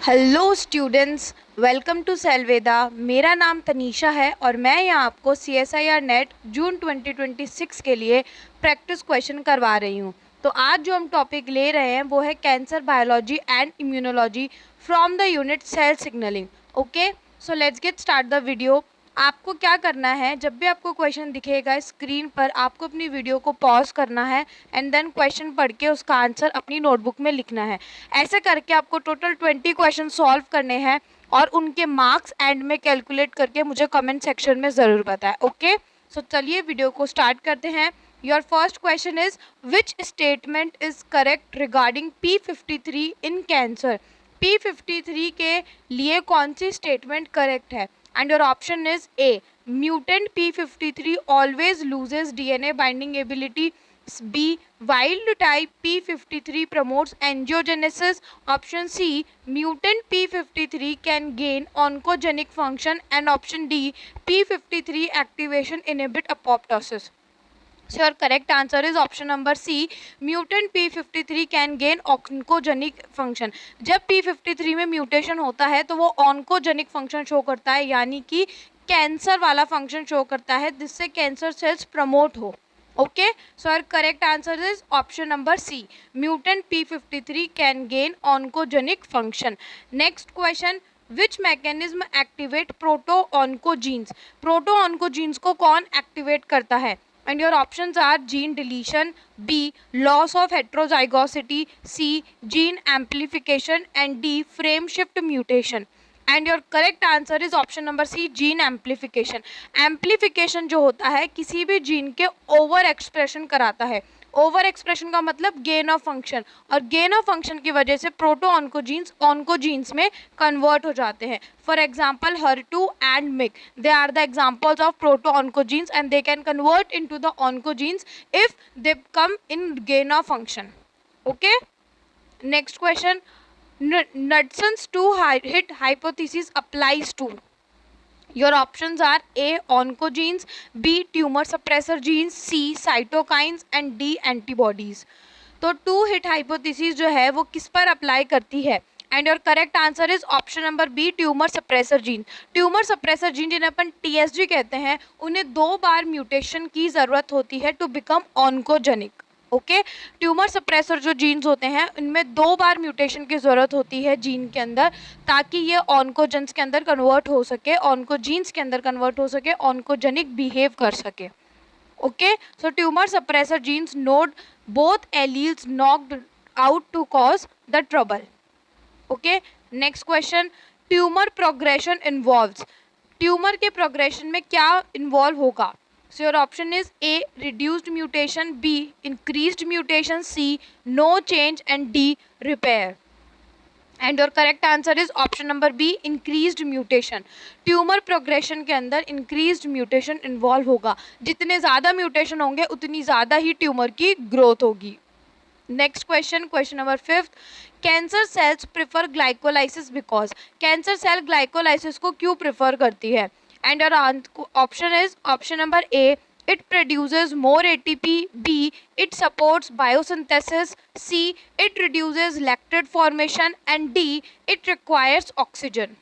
Hello students, welcome to सेलवेदा। मेरा नाम तनीषा है और मैं यहाँ आपको CSIR नेट जून 2026 के लिए प्रैक्टिस क्वेश्चन करवा रही हूँ। तो आज जो हम टॉपिक ले रहे हैं वो है cancer biology and immunology from the unit cell signalling. Okay, so let's get start the video. आपको क्या करना है, जब भी आपको क्वेश्चन दिखेगा स्क्रीन पर आपको अपनी वीडियो को पॉज करना है एंड देन क्वेश्चन पढ़ के उसका आंसर अपनी नोटबुक में लिखना है। ऐसे करके आपको टोटल 20 क्वेश्चन सॉल्व करने हैं और उनके मार्क्स एंड में कैलकुलेट करके मुझे कमेंट सेक्शन में ज़रूर बताएं। ओके, सो चलिए वीडियो को स्टार्ट करते हैं। Your first question is which statement is correct regarding P53 in cancer. P53 के लिए कौन सी स्टेटमेंट करेक्ट है? And your option is A. Mutant P53 always loses DNA binding ability. B. Wild type P53 promotes angiogenesis. Option C. Mutant P53 can gain oncogenic function. And option D. P53 activation inhibit apoptosis. So your correct answer is option number C. Mutant P53 can gain oncogenic function. जब P53 में mutation होता है तो वो oncogenic function show करता है, यानी कि कैंसर वाला फंक्शन शो करता है जिससे कैंसर सेल्स प्रमोट हो। Okay, so your correct answer is option number C. Mutant P53 can gain oncogenic function. Next question. Which mechanism activate proto-oncogenes? Proto-oncogenes को कौन एक्टिवेट करता है? And your options are gene deletion, B. loss of heterozygosity, C. gene amplification, and D. frame shift mutation. And your correct answer is option number C. gene amplification. Amplification जो होता है किसी भी gene के over expression कराता है। Over expression का मतलब गेन ऑफ फंक्शन, और गेन ऑफ फंक्शन की वजह से प्रोटो ऑन्कोजीन्स में कन्वर्ट हो जाते हैं। For example HER2 and MYC, they are the examples of proto oncogenes and they can convert into the oncogenes if they come in gain of function. Okay, next question. Knudson's two-hit hypothesis applies to. Your options are A. oncogenes, B. tumor suppressor genes, C. cytokines and D. antibodies. तो two hit hypothesis जो है वो किस पर apply करती है? And your correct answer is option number B. Tumour suppressor gene. Tumour suppressor gene जिन्हें अपन TSG कहते हैं, उन्हें 2 बार म्यूटेशन की ज़रूरत होती है to become oncogenic. Okay, tumour suppressor जो जीन्स होते हैं उनमें 2 बार म्यूटेशन की ज़रूरत होती है जीन के अंदर, ताकि ये ऑन्कोजेंस के अंदर कन्वर्ट हो सके, ऑन्कोजीन्स के अंदर कन्वर्ट हो सके, ऑन्कोजेनिक बिहेव कर सके। Okay, so tumour suppressor genes node both alleles knocked out to cause the trouble. Okay, next question. Tumor progression involves. Tumour के प्रोग्रेशन में क्या इन्वॉल्व होगा? So your option is A. reduced mutation, B. increased mutation, C. no change, and D. repair. And your correct answer is option number B. Increased mutation. Tumour progression के अंदर increased mutation involve होगा। जितने ज़्यादा mutation होंगे उतनी ज़्यादा ही tumour की ग्रोथ होगी। Next question, question number 5. Cancer cells prefer glycolysis because. Cancer cell glycolysis को क्यों प्रिफर करती है? And your option is option number A. It produces more ATP. B. It supports biosynthesis. C. It reduces lactate formation. And D. It requires oxygen.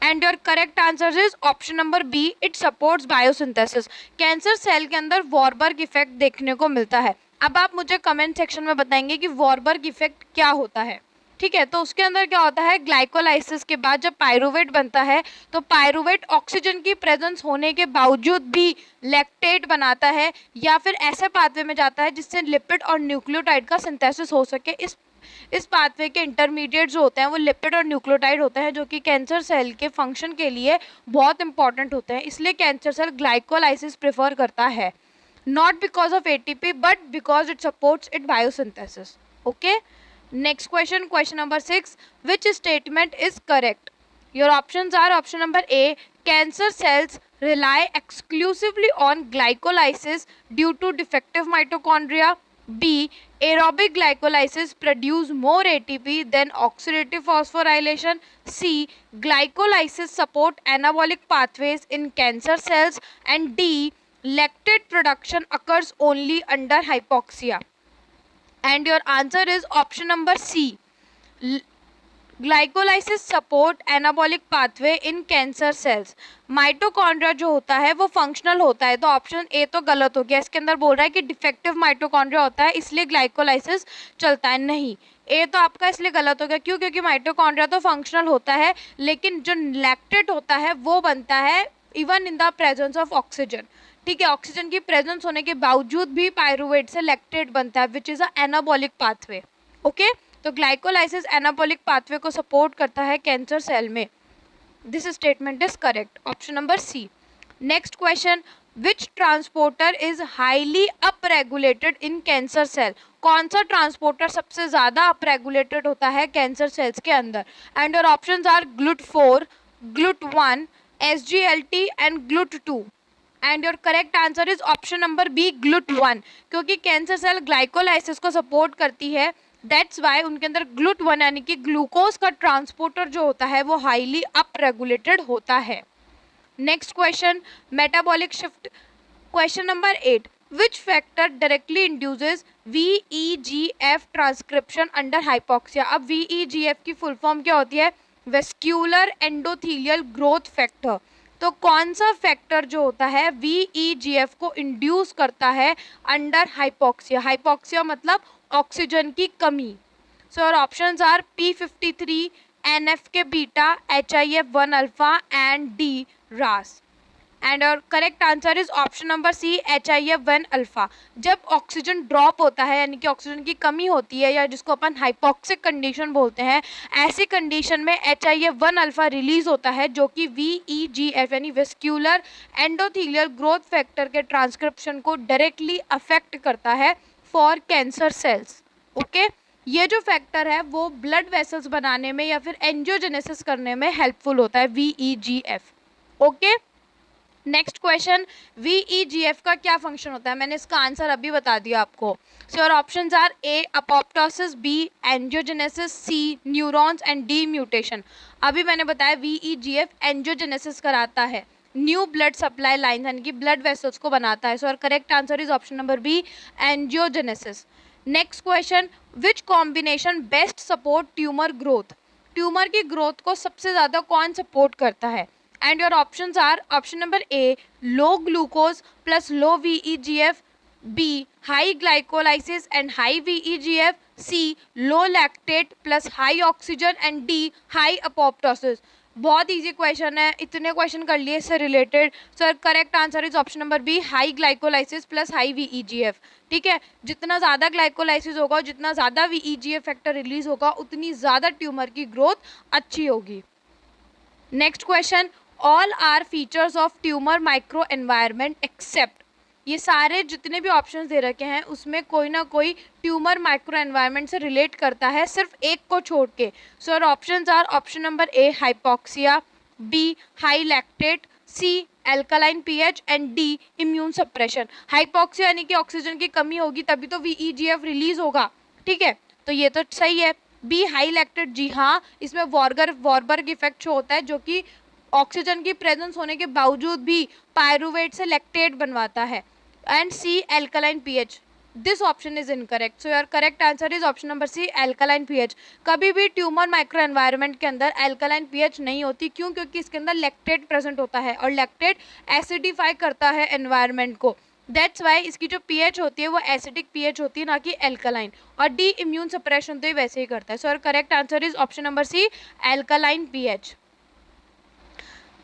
And your correct answer is option number B. It supports biosynthesis. Cancer cell के अंदर Warburg effect देखने को मिलता है। अब आप मुझे comment section में बताएंगे कि वॉरबर्ग इफेक्ट क्या होता है। ठीक है, तो उसके अंदर क्या होता है, ग्लाइकोलाइसिस के बाद जब पायरुवेट बनता है तो पायरुवेट ऑक्सीजन की प्रेजेंस होने के बावजूद भी लैक्टेट बनाता है, या फिर ऐसे पाथवे में जाता है जिससे लिपिड और न्यूक्लियोटाइड का सिंथेसिस हो सके। इस पाथवे के इंटरमीडिएट जो होते हैं वो लिपिड और न्यूक्लियोटाइड होते हैं, जो कि कैंसर सेल के फंक्शन के लिए बहुत इंपॉर्टेंट होते हैं। इसलिए कैंसर सेल ग्लाइकोलाइसिस प्रेफर करता है, not because of ATP but because it supports it biosynthesis. Okay, next question, question number 6. Which statement is correct? Your options are option number A. Cancer cells rely exclusively on glycolysis due to defective mitochondria. B. Aerobic glycolysis produce more ATP than oxidative phosphorylation. C. Glycolysis support anabolic pathways in cancer cells. And D. Lactate production occurs only under hypoxia. And your answer is option number C. Glycolysis support anabolic pathway in cancer cells. Mitochondria जो होता है वो functional होता है, तो option A तो गलत हो गया। इसके अंदर बोल रहा है कि डिफेक्टिव माइटोकॉन्ड्रिया होता है इसलिए ग्लाइकोलाइसिस चलता है, नहीं, ए तो आपका इसलिए गलत हो गया। क्यों? क्योंकि माइटोकॉन्ड्रिया तो फंक्शनल होता है, लेकिन जो लैक्टेट होता है वो बनता है even in the presence of oxygen. ठीक है, ऑक्सीजन की प्रेजेंस होने के बावजूद भी पायरुवेट से लैक्टेट बनता है which is a anabolic pathway. Okay, तो ग्लाइकोलाइसिस एनाबॉलिक पाथवे को सपोर्ट करता है कैंसर सेल में। This statement is correct, option number C. Next question, which transporter is highly upregulated in cancer cell. कौन सा ट्रांसपोर्टर सबसे ज़्यादा अपरेगुलेटेड होता है कैंसर सेल्स के अंदर? And your options are GLUT4, GLUT1, SGLT and GLUT2। And your correct answer is option number B, GLUT1, क्योंकि cancer cell glycolysis को सपोर्ट करती है। दैट्स वाई उनके अंदर GLUT1 यानी कि ग्लूकोज का ट्रांसपोर्टर जो होता है वो हाईली अप रेगुलेटेड होता है। Next question, metabolic shift. Question number 8, which factor directly induces VEGF transcription under hypoxia. अब VEGF की फुल फॉर्म क्या होती है? Vascular endothelial growth factor. तो कौन सा फैक्टर जो होता है VEGF को इंड्यूस करता है अंडर हाइपोक्सिया? हाइपोक्सिया मतलब ऑक्सीजन की कमी। So your options are P53, NF beta, HIF1 alpha and D RAS। And और correct answer is option number c, HIF1 alpha. जब ऑक्सीजन ड्रॉप होता है यानी कि ऑक्सीजन की कमी होती है या जिसको अपन हाइपोक्सिक कंडीशन बोलते हैं, ऐसी कंडीशन में HIF1 अल्फा रिलीज होता है जो कि VEGF यानी वेस्क्यूलर एंडोथीलियल ग्रोथ फैक्टर के ट्रांसक्रिप्शन को डायरेक्टली अफेक्ट करता है फॉर कैंसर सेल्स। ओके, ये जो फैक्टर है वो ब्लड वेसल्स बनाने में या फिर एंजियोजेनेसिस करने में हेल्पफुल होता है VEGF। Okay, next question, VEGF का क्या फंक्शन होता है? मैंने इसका आंसर अभी बता दिया आपको। So your options are A apoptosis, B angiogenesis, C neurons and D mutation. अभी मैंने बताया VEGF एंजियोजेनेसिस कराता है, न्यू ब्लड सप्लाई लाइन यानी कि ब्लड वेसल्स को बनाता है। So your correct answer is option number B, angiogenesis. Next question, which combination best support tumour growth. Tumour की ग्रोथ को सबसे ज़्यादा कौन सपोर्ट करता है? And your options are option number A, low glucose plus low VEGF, B, high glycolysis and high VEGF, C, low lactate plus high oxygen and D, high apoptosis। बहुत easy question है, इतने question कर लिए इससे related. Sir correct answer is option number B, high glycolysis plus high VEGF। ठीक है, जितना ज़्यादा ग्लाइकोलाइसिस होगा, जितना ज़्यादा VEGF फैक्टर रिलीज होगा, उतनी ज़्यादा ट्यूमर की ग्रोथ अच्छी होगी। Next question, all are features of tumour micro environment except. ये सारे जितने भी ऑप्शंस दे रखे हैं उसमें कोई ना कोई ट्यूमर माइक्रो एनवायरनमेंट से रिलेट करता है, सिर्फ एक को छोड़ के। So options are option number A hypoxia, B high lactate, C alkaline pH and D immune suppression. Hypoxia यानी कि ऑक्सीजन की कमी होगी तभी तो VEGF रिलीज होगा। ठीक है, तो ये तो सही है। बी हाई लैक्टेट, जी हाँ, इसमें वॉरबर्ग इफेक्ट शो होता है जो कि ऑक्सीजन की प्रेजेंस होने के बावजूद भी पायरुवेट से लैक्टेट बनवाता है। And C alkaline pH, this option is incorrect. So your correct answer is option number C, alkaline pH। कभी भी ट्यूमर माइक्रो एनवायरनमेंट के अंदर एल्कालाइन pH नहीं होती। क्यों? क्योंकि इसके अंदर लैक्टेट प्रेजेंट होता है और लैक्टेट एसिडिफाई करता है एनवायरनमेंट को। दैट्स वाई इसकी जो pH होती है वो एसिडिक pH होती है, ना कि एल्कालाइन। और डी इम्यून सप्रेशन तो ये वैसे ही करता है। So your correct answer is option number C, alkaline pH।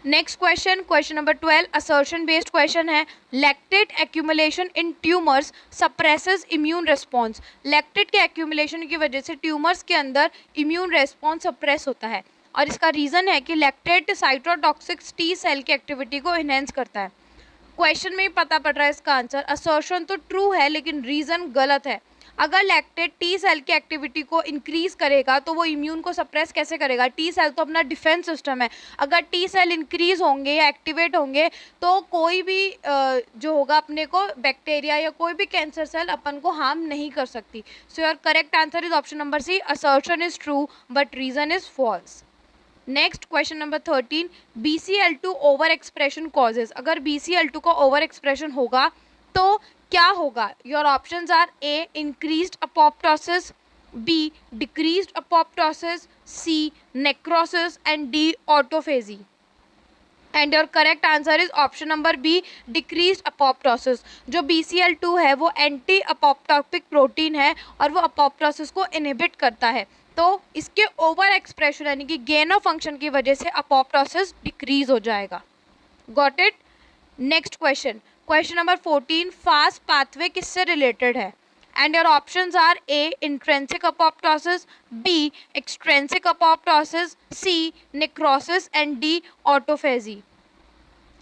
Next question, question number 12 assertion based question है। Lactate accumulation in tumours suppresses immune response. Lactate के एक्यूमुलेशन की वजह से ट्यूमर्स के अंदर इम्यून रिस्पॉन्स सप्रेस होता है और इसका रीज़न है कि लैक्टेट साइटोटॉक्सिक टी सेल की एक्टिविटी को इन्हेंस करता है। क्वेश्चन में ही पता पड़ रहा है इसका आंसर। असर्शन तो ट्रू है लेकिन रीज़न गलत है। अगर लैक्टेट टी सेल की एक्टिविटी को इंक्रीज करेगा तो वो इम्यून को सप्रेस कैसे करेगा? टी सेल तो अपना डिफेंस सिस्टम है। अगर टी सेल इंक्रीज होंगे या एक्टिवेट होंगे तो कोई भी जो होगा अपने को बैक्टीरिया या कोई भी कैंसर सेल अपन को हार्म नहीं कर सकती। So your correct answer is option number C, assertion is true but reason is false. Next question number 13, BCL2 over expression causes. अगर BCL2 का ओवर एक्सप्रेशन होगा तो क्या होगा? Your options are A increased apoptosis, B. Decreased apoptosis, C. Necrosis, and D. Autophagy. And your correct answer is option number B, decreased apoptosis. जो BCL2 है वो anti अपोप्टोपिक protein है और वो अपोप्टोसिस को इनहिबिट करता है। तो इसके ओवर एक्सप्रेशन यानी कि गेन ऑफ फंक्शन की वजह से अपोप्टोसिस डिक्रीज हो जाएगा। Got it. Next question, question number 14, fast pathway किससे रिलेटेड है? And your options are A. Intrinsic apoptosis, B. Extrinsic apoptosis, C. Necrosis, and D. Autophagy.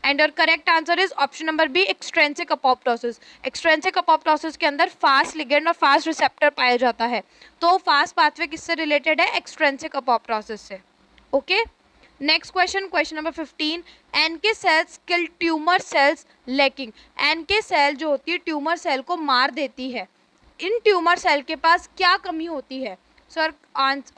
And your correct answer is option number B, extrinsic apoptosis. Extrinsic apoptosis के अंदर fast ligand और fast receptor पाया जाता है। तो fast pathway किससे related है? Extrinsic apoptosis से। Okay. Next question, question number 15, NK sales किल tumour cells lacking. NK cell जो होती है ट्यूमर सेल को मार देती है। इन ट्यूमर सेल के पास क्या कमी होती है? Sir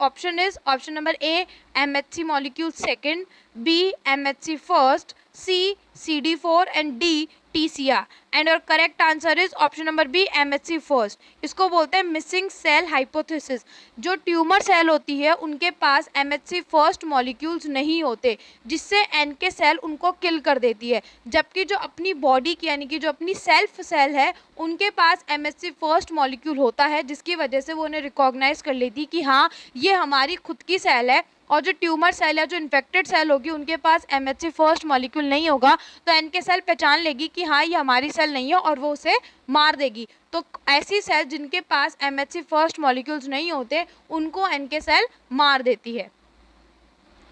option is option number a, MHC molecule second, b. MHC first, c. CD4 and d. TCR। And और correct answer is option number b, MHC first. इसको बोलते हैं मिसिंग सेल हाइपोथेसिस। जो ट्यूमर सेल होती है उनके पास MHC first molecules नहीं होते, जिससे NK सेल उनको किल कर देती है। जबकि जो अपनी बॉडी की यानी कि जो अपनी सेल्फ सेल है उनके पास MHC फर्स्ट मॉलिक्यूल होता है, जिसकी वजह से वो उन्हें रिकॉग्नाइज कर लेती कि हाँ ये हमारी खुद की सेल है। और जो ट्यूमर सेल है, जो इन्फेक्टेड सेल होगी, उनके पास MHC फर्स्ट मॉलिक्यूल नहीं होगा, तो NK सेल पहचान लेगी कि हाँ ये हमारी सेल नहीं है और वो उसे मार देगी। तो ऐसी सेल जिनके पास MHC फर्स्ट मॉलिक्यूल्स नहीं होते उनको NK सेल मार देती है।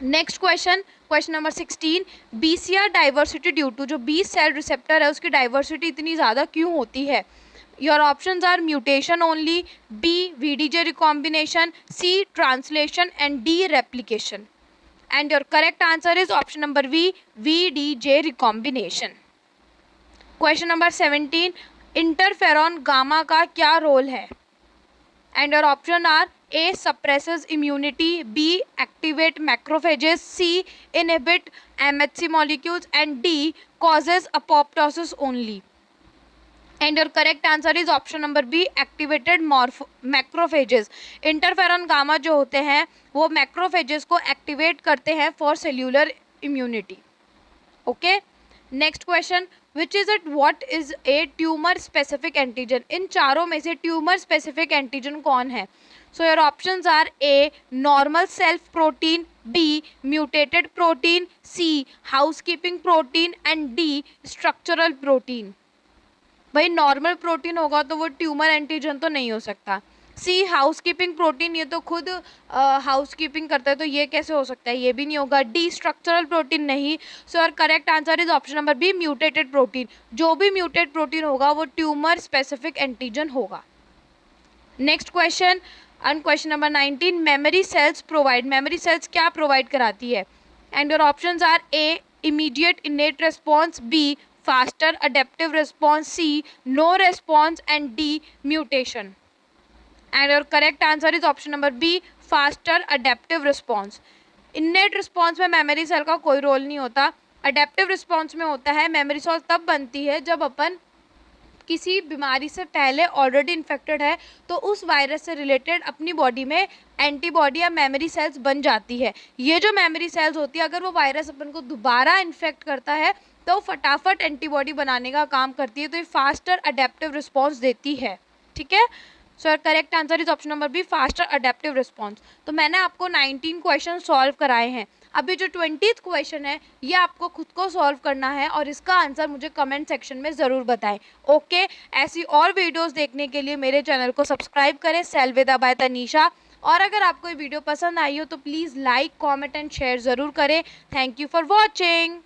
Next question, question number 16, BCR diversity due to. जो B सेल रिसेप्टर है उसकी डाइवर्सिटी इतनी ज़्यादा क्यों होती है? Your options are mutation only, B. VDJ recombination, C. translation, and D. replication. And your correct answer is option number B, VDJ recombination. Question number 17, interferon gamma का क्या role है? And your option are A. suppresses immunity, B. activate macrophages, C. inhibit MHC molecules, and D. causes apoptosis only. And your correct answer is option number b, activated macrophages. Interferon gamma जो होते हैं वो macrophages को activate करते हैं for cellular immunity. Okay. Next question, which is it what is a tumour specific antigen. इन चारों में से ट्यूमर स्पेसिफिक एंटीजन कौन है? So your options are a. Normal self protein, b. Mutated protein, c. Housekeeping protein, and d. Structural protein. भाई normal protein होगा तो वो ट्यूमर एंटीजन तो नहीं हो सकता। सी. हाउसकीपिंग प्रोटीन, ये तो खुद हाउसकीपिंग करता है तो ये कैसे हो सकता है? ये भी नहीं होगा। डी. स्ट्रक्चरल प्रोटीन नहीं। सो और correct answer is option number B, mutated protein. जो भी म्यूटेड प्रोटीन होगा वो ट्यूमर स्पेसिफिक एंटीजन होगा। Next question, and question number 19, memory cells provide. Memory cells क्या प्रोवाइड कराती है? And your options are A. Immediate innate response, B. faster adaptive response, C. no response, and D. mutation. And your correct answer is option number B, faster adaptive response. innate response में memory cell का कोई role नहीं होता, adaptive response में होता है। memory cell तब बनती है जब अपन किसी बीमारी से पहले ऑलरेडी इन्फेक्टेड है तो उस वायरस से रिलेटेड अपनी बॉडी में एंटीबॉडी या मेमोरी सेल्स बन जाती है। ये जो मेमोरी सेल्स होती है अगर वो वायरस अपन को दोबारा इन्फेक्ट करता है तो फटाफट एंटीबॉडी बनाने का काम करती है, तो ये फास्टर अडेप्टिव रिस्पॉन्स देती है। ठीक है। So correct answer is option number B, faster adaptive response. तो मैंने आपको 19 क्वेश्चन सॉल्व कराए हैं। अभी जो 20th क्वेश्चन है ये आपको खुद को सॉल्व करना है और इसका आंसर मुझे कमेंट सेक्शन में ज़रूर बताएं। ओके। ऐसी और वीडियोस देखने के लिए मेरे चैनल को सब्सक्राइब करें, सेल्वेदा बाय तनीषा। और अगर आपको ये वीडियो पसंद आई हो तो please like, comment and share ज़रूर करें। Thank you for watching.